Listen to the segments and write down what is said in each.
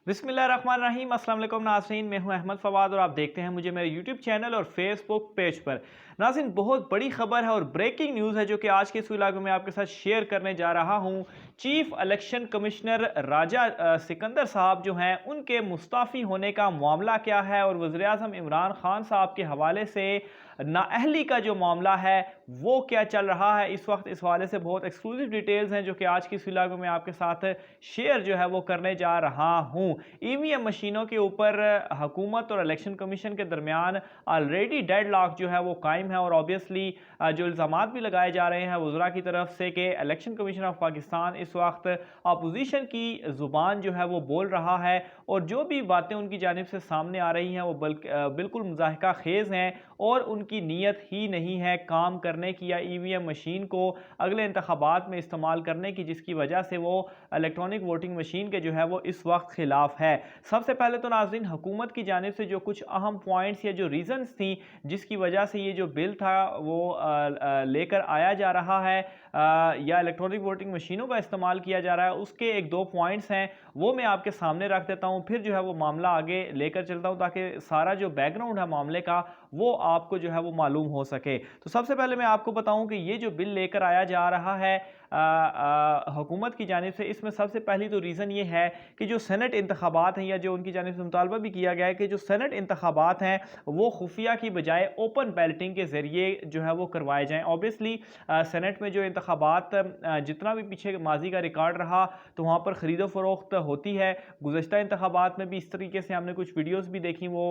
बिस्मिल्लाहिर्रहमानिर्रहीम। अस्सलाम वालेकुम नाज़रीन, मैं हूं अहमद फवाद और आप देखते हैं मुझे मेरे यूट्यूब चैनल और फेसबुक पेज पर। नाज़रीन, बहुत बड़ी खबर है और ब्रेकिंग न्यूज़ है जो कि आज के इस व्लॉग में मैं आपके साथ शेयर करने जा रहा हूं। चीफ इलेक्शन कमिश्नर राजा सिकंदर साहब जो हैं उनके मुस्ताफ़ी होने का मामला क्या है और वज़ीर आज़म इमरान खान साहब के हवाले से नाअहली का जो मामला है वो क्या चल रहा है इस वक्त, इस हवाले से बहुत एक्सक्लूसिव डिटेल्स हैं जो कि आज की इस व्लॉग में मैं आपके साथ शेयर जो है वो करने जा रहा हूं। ईवीएम मशीनों के ऊपर हुकूमत और इलेक्शन कमीशन के दरमियान ऑलरेडी डेडलॉक जो है वो कायम है और ऑब्वियसली जो इल्ज़ामात भी लगाए जा रहे हैं वज़रा की तरफ से कि इलेक्शन कमीशन ऑफ पाकिस्तान इस वक्त अपोजिशन की ज़ुबान जो है वो बोल रहा है और जो भी बातें उनकी जानिब से सामने आ रही हैं वो बिल्कुल मुज़ाहिका खेज़ हैं और उनकी नीयत ही नहीं है काम करने की या ईवीएम मशीन को अगले इंतखाबात में इस्तेमाल करने की, जिसकी वजह से वो इलेक्ट्रॉनिक वोटिंग मशीन के जो है वो इस वक्त खिलाफ है। सबसे पहले तो नाज़रीन, हुकूमत की जानिब से जो कुछ अहम पॉइंट्स या जो रीज़न्स थी जिसकी वजह से ये जो बिल था वो लेकर आया जा रहा है या इलेक्ट्रॉनिक वोटिंग मशीनों का इस्तेमाल किया जा रहा है, उसके एक दो पॉइंट्स हैं वो मैं आपके सामने रख देता हूँ, फिर जो है वो मामला आगे लेकर चलता हूँ ताकि सारा जो बैकग्राउंड है मामले का वो आपको जो है वो मालूम हो सके। तो सबसे पहले मैं आपको बताऊं कि ये जो बिल लेकर आया जा रहा है हुकूमत की जानिब से, इसमें सबसे पहली तो रीज़न ये है कि जो सेनेट इंतखाबात हैं या जो उनकी जानिब से मुतालबा भी किया गया है कि जो सेनेट इंतखाबात हैं वो खुफिया की बजाय ओपन बैलेटिंग के ज़रिए जो है वो करवाए जाएँ। ऑब्वियसली सेनेट में जो इंतखाबात जितना भी पीछे माजी का रिकॉर्ड रहा तो वहाँ पर ख़रीदो फ़रोख्त होती है। गुज़श्ता इंतखाबात में भी इस तरीके से हमने कुछ वीडियोज़ भी देखी वो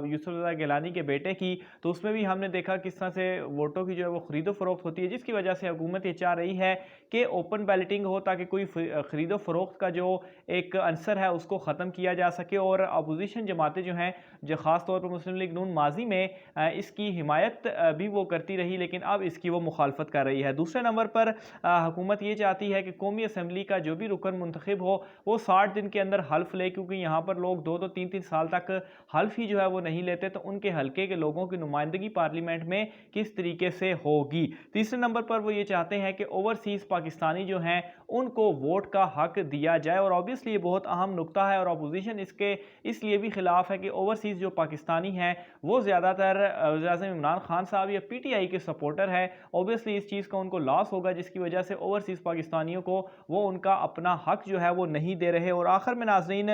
यूसुफ रज़ा गिलानी के बेटे की, तो उसमें भी हमने देखा किस तरह से वोटों की जो है वो ख़रीदो फ़रोख्त होती है, जिसकी वजह से हुकूमत ये चाह रही है कि ओपन बैलेटिंग हो ताकि कोई ख़रीदो फ़रोख्त का जो एक अंसर है उसको ख़त्म किया जा सके। और अपोजिशन जमातें जो हैं, जो ख़ास तौर पर मुस्लिम लीग नून माजी में इसकी हिमायत भी वो करती रही लेकिन अब इसकी वो मुखालफत कर रही है। दूसरे नंबर पर हुकूमत ये चाहती है कि कौमी असम्बली का जो भी रुकन मुंतखब हो वो 60 दिन के अंदर हल्फ ले, क्योंकि यहाँ पर लोग 2-2 3-3 साल तक हल्फ ही जो है वो नहीं लेते, तो उनके हल्के के लोगों की नुमाइंदगी पार्लियामेंट में किस तरीके से होगी। तीसरे नंबर पर वो ये चाहते हैं कि ओवरसीज़ पाकिस्तानी जो हैं उनको वोट का हक दिया जाए और ऑब्वियसली ये बहुत अहम नुक्ता है और अपोजिशन इसके इसलिए भी खिलाफ है कि ओवरसीज़ जो पाकिस्तानी हैं वो ज़्यादातर वज़ीर आज़म इमरान खान साहब या पीटीआई के सपोर्टर है। ऑब्वियसली इस चीज़ का उनको लॉस होगा जिसकी वजह से ओवरसीज़ पाकिस्तानियों को वो उनका अपना हक जो है वो नहीं दे रहे। और आखिर में नाज़रीन,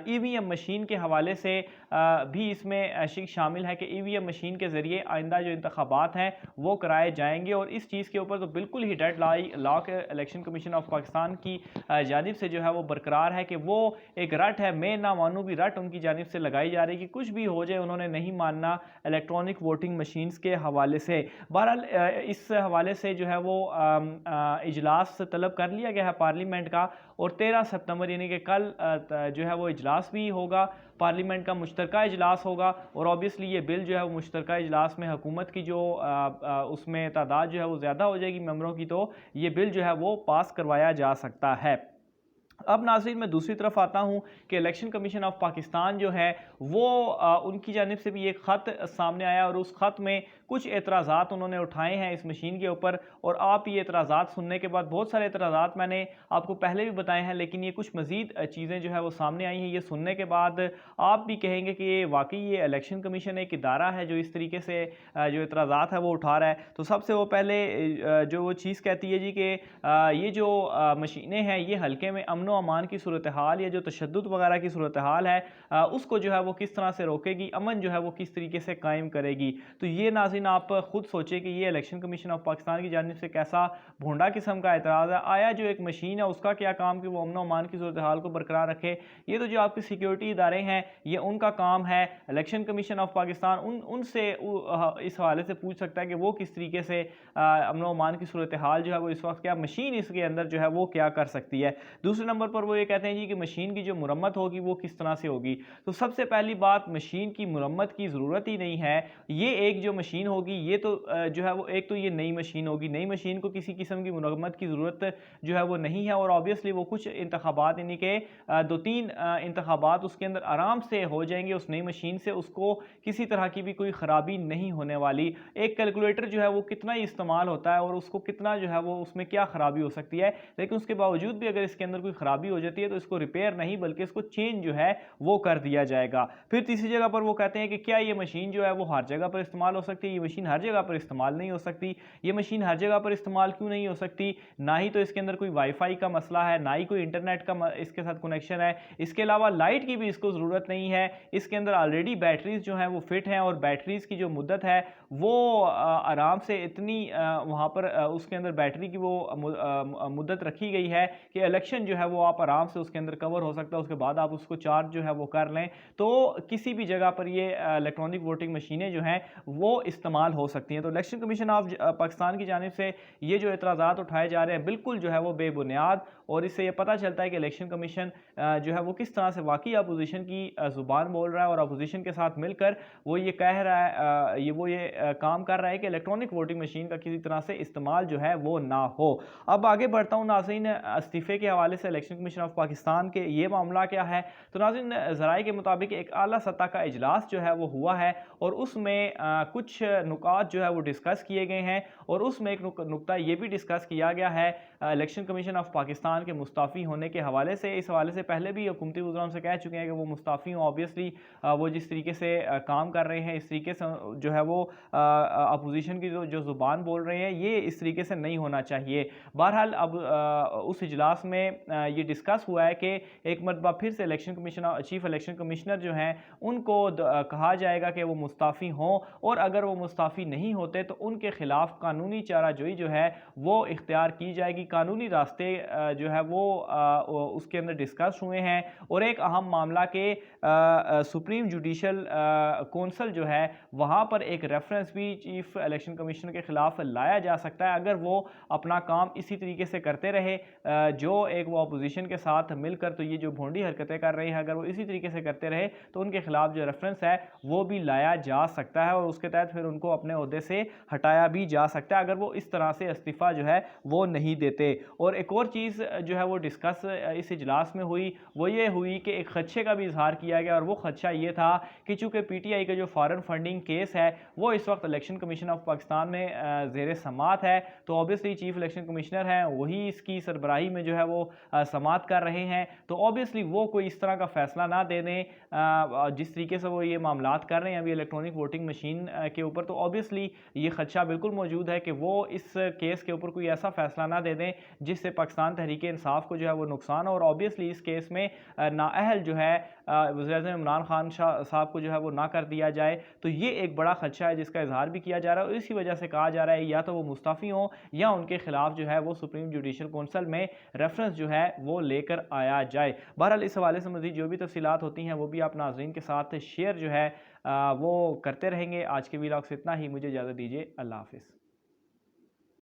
ईवीएम मशीन के हवाले से भी इसमें शामिल है कि ईवीएम मशीन के ज़रिए आइंदा जो इंतखाबात हैं वो कराए जाएंगे और इस चीज़ के ऊपर तो बिल्कुल ही deadlock election commission of Pakistan की जानिब से जो है वो बरकरार है कि वो एक रट है, मैं ना मानूँ भी रट उनकी जानिब से लगाई जा रही है कि कुछ भी हो जाए उन्होंने नहीं मानना इलेक्ट्रॉनिक वोटिंग मशीन्स के हवाले से। बहरहाल इस हवाले से जो है वो इजलास तलब कर लिया गया है पार्लियामेंट का और 13 सितंबर यानी कि कल जो है वो इजलास भी होगा, पार्लियामेंट का मुश्तरका इजलास होगा और ऑब्वियसली ये बिल जो है वो मुश्तरका इजलास में हुकूमत की जो उसमें तादाद जो है वो ज़्यादा हो जाएगी मेंबरों की, तो ये बिल जो है वो पास करवाया जा सकता है। अब नाज़रीन, मैं दूसरी तरफ आता हूँ कि इलेक्शन कमीशन ऑफ पाकिस्तान जो है वो उनकी जानिब से भी एक ख़त सामने आया और उस ख़त में कुछ एतराज़ात उन्होंने उठाए हैं इस मशीन के ऊपर और आप ये एतराज़ात सुनने के बाद, बहुत सारे एतराज़ात मैंने आपको पहले भी बताए हैं लेकिन ये कुछ मज़ीद चीज़ें जो है वो सामने आई हैं, ये सुनने के बाद आप भी कहेंगे कि ये वाकई ये इलेक्शन कमीशन एक इदारा है जो इस तरीके से जो एतराज़ात है वो उठा रहा है। तो सबसे वो पहले जो वो चीज़ कहती है जी कि ये जो मशीनें हैं ये हल्के में अमन व अमान की सूरत हाल या जो तशद्दुद वगैरह की सूरत हाल है उसको जो है वो किस तरह से रोकेगी, अमन जो है वो किस तरीके से कायम करेगी। तो ये नाज़रीन आप खुद सोचें कि ये इलेक्शन कमीशन ऑफ पाकिस्तान की जानिब से कैसा भोंडा किस्म का एतराज़ है। आया जो एक मशीन है उसका क्या काम कि वो अमन व अमान की सूरत हाल को बरकरार रखे, ये तो जो आपके सिक्योरिटी इदारे हैं ये उनका काम है। इलेक्शन कमीशन ऑफ पाकिस्तान उनसे इस हवाले से पूछ सकता है कि वो किस तरीके से अमन व अमान की सूरत हाल जो है वो इस वक्त क्या मशीन इसके अंदर जो है वो क्या कर सकती है। दूसरे नंबर पर वो ये कहते हैं जी कि मशीन की जो मुरम्मत होगी वो किस तरह से होगी। तो सबसे पहली बात, मशीन की मुरम्मत की ज़रूरत ही नहीं है। ये एक जो मशीन होगी ये तो जो है वो एक तो ये नई मशीन होगी, नई मशीन को किसी किस्म की मुरम्मत की ज़रूरत जो है वो नहीं है और ऑब्वियसली वो कुछ इंतखाबात यानी कि 2-3 इंतखाबात उसके अंदर आराम से हो जाएंगे उस नई मशीन से, उसको किसी तरह की भी कोई ख़राबी नहीं होने वाली। एक कैलकुलेटर जो है वो कितना ही इस्तेमाल होता है और उसको कितना जो है वो उसमें क्या ख़राबी हो सकती है, लेकिन उसके बावजूद भी अगर इसके अंदर कोई ख़राबी हो जाती है तो इसको रिपेयर नहीं बल्कि इसको चेंज जो है वो कर दिया जाएगा। फिर तीसरी जगह पर वो कहते हैं कि क्या ये मशीन जो है वो हर जगह पर इस्तेमाल हो सकती है? ये मशीन हर जगह पर इस्तेमाल नहीं हो सकती। ये मशीन हर जगह पर इस्तेमाल क्यों नहीं हो सकती? ना ही तो इसके अंदर कोई वाईफाई का मसला है, ना ही कोई इंटरनेट का इसके साथ कनेक्शन है। इसके अलावा लाइट की भी इसको ज़रूरत नहीं है। इसके अंदर ऑलरेडी बैटरीज जो हैं वो फिट हैं और बैटरीज की जो मुद्दत है वो आराम से इतनी वहाँ पर उसके अंदर बैटरी की वो मुद्दत रखी गई है कि इलेक्शन जो है वो आप आराम से उसके अंदर कवर हो सकता है, उसके बाद आप उसको चार्ज जो है वो कर लें तो किसी भी जगह पर ये इलेक्ट्रॉनिक वोटिंग मशीनें जो हैं वो इस्तेमाल हो सकती हैं। तो इलेक्शन कमीशन ऑफ पाकिस्तान की जानिब से ये जो एतराज़ात उठाए जा रहे हैं बिल्कुल जो है वो बेबुनियाद, और इससे ये पता चलता है कि इलेक्शन कमीशन जो है वो किस तरह से वाकई अपोजिशन की ज़ुबान बोल रहा है और अपोजिशन के साथ मिलकर वो ये कह रहा है, काम कर रहा है कि इलेक्ट्रॉनिक वोटिंग मशीन का किसी तरह से इस्तेमाल जो है वो ना हो। अब आगे बढ़ता हूँ नाज़रीन, इस्तीफ़े के हवाले से इलेक्शन कमीशन ऑफ पाकिस्तान के ये मामला क्या है। तो नाज़रीन ज़राए के मुताबिक एक आला सतह का इजलास जो है वो हुआ है और उसमें कुछ नुकात जो है वो डिस्कस किए गए हैं और उसमें एक नुकता ये भी डिस्कस किया गया है इलेक्शन कमीशन ऑफ पाकिस्तान के मुस्ताफ़ी होने के हवाले से। इस हवाले से पहले भी हुकूमती वज़रा से कह चुके हैं कि वो मुस्ताफ़ी हों। ऑब्वियसली वो जिस तरीके से काम कर रहे हैं इस तरीके से जो है वो अपोजिशन की जो ज़ुबान बोल रहे हैं ये इस तरीके से नहीं होना चाहिए। बहरहाल अब उस इजलास में ये डिस्कस हुआ है कि एक मरतबा फिर से election commission chief election commissioner जो हैं उनको कहा जाएगा कि वो मुस्ताफ़ी हों और अगर वो मुस्ताफ़ी नहीं होते तो उनके ख़िलाफ़ कानूनी चाराजोई जो है वो इख्तियार की जाएगी। कानूनी रास्ते जो है वो उसके अंदर डिस्कस हुए हैं और एक अहम मामला के सुप्रीम जुडिशल कौंसल जो है वहाँ पर एक रेफरेंस भी चीफ इलेक्शन कमीशन के ख़िलाफ़ लाया जा सकता है अगर वो अपना काम इसी तरीके से करते रहे जो एक वो अपोजिशन के साथ मिलकर तो ये जो भोंडी हरकतें कर रहे हैं अगर वो इसी तरीके से करते रहे तो उनके खिलाफ जो रेफरेंस है वो भी लाया जा सकता है और उसके तहत फिर उनको अपने ओहदे से हटाया भी जा सकता है अगर वो इस तरह से इस्तीफ़ा जो है वो नहीं देते। और एक और चीज़ जो है वो डिस्कस इस इजलास में हुई वो ये हुई कि एक खदशे का भी इजहार किया गया और वो खदशा ये था कि चूँकि PTI का जो फॉरेन फंडिंग केस है वो इस वक्त इलेक्शन कमीशन ऑफ पाकिस्तान में ज़ेर समात है तो ऑब्वियसली चीफ इलेक्शन कमिश्नर हैं वही इसकी सरबराही में जो है वो समात कर रहे हैं तो ऑब्वियसली वो कोई इस तरह का फैसला ना दे दें जिस तरीके से वो ये मामलात कर रहे हैं अभी इलेक्ट्रॉनिक वोटिंग मशीन के ऊपर तो ऑब्वियसली ये खदशा बिल्कुल मौजूद है कि वो इस केस के ऊपर कोई ऐसा फैसला ना दे दें जिससे पाकिस्तान तहरीक इंसाफ को जो है वो नुकसान हो और ऑब्वियसली इस केस में नाअहल जो है वज़ीर-ए-आज़म इमरान खान साहब को जो है वो ना कर दिया जाए। तो ये एक बड़ा खदशा है जिसका इजहार भी किया जा रहा है और इसी वजह से कहा जा रहा है या तो वो मुस्ताफ़ी हों या उनके खिलाफ जो है वो सुप्रीम जुडिशल कौंसल में रेफरेंस जो है वो लेकर आया जाए। बहरहाल इस हवाले से मज़ीद जो भी तफसीलात होती हैं वो भी आप नाज़रीन के साथ शेयर जो है वो करते रहेंगे। आज के व्लॉग से इतना ही, मुझे इजाज़त दीजिए। अल्लाह हाफ़िज़।